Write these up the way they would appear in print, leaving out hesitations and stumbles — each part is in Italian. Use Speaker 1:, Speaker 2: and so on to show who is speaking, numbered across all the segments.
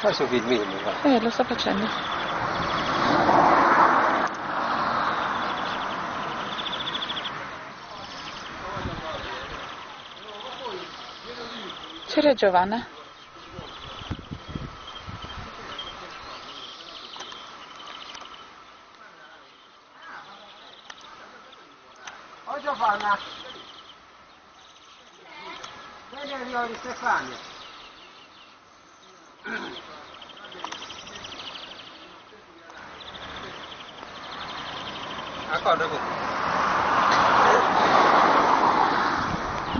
Speaker 1: Fai su filmino, va.
Speaker 2: Lo sto facendo. C'era Giovanna?
Speaker 1: Oh Giovanna! Vieni a Rio di Stefania! Accordo qui.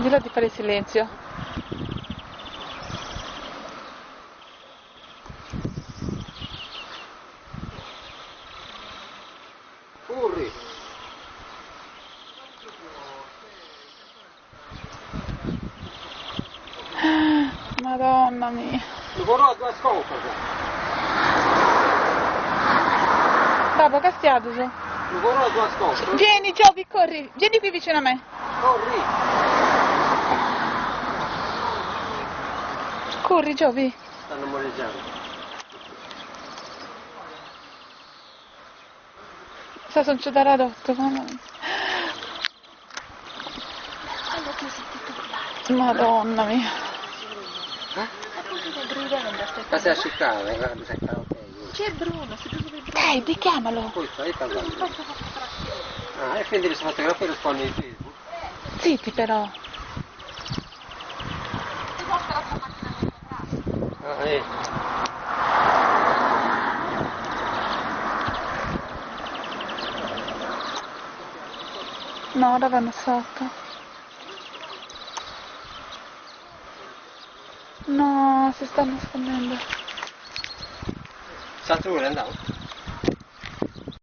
Speaker 2: Dillo di fare silenzio.
Speaker 1: Corri!
Speaker 2: Madonna mia.
Speaker 1: Lo vorrò a due scope.
Speaker 2: Babbo, che stiamo?
Speaker 1: Lo vorrò a due scope.
Speaker 2: Vieni, Giovi, corri. Vieni qui vicino a me.
Speaker 1: Corri!
Speaker 2: Corri, Giovi.
Speaker 1: Stanno moreggiando.
Speaker 2: Sta succedendo addosso, mamma mia. Madonna mia.
Speaker 1: Ma sei a cercare, guarda, sei a ok.
Speaker 3: C'è Bruno, si deve Bruno.
Speaker 2: Dai, richiamalo.
Speaker 1: Poi stai parlando. Ah, e prendi queste fotografie e le rispondi in Facebook.
Speaker 2: Zitti però.
Speaker 3: Ti porta la sua macchina dietro atrás.
Speaker 2: No, ora vanno sotto. No, si sta nascondendo.
Speaker 1: Saltone andiamo?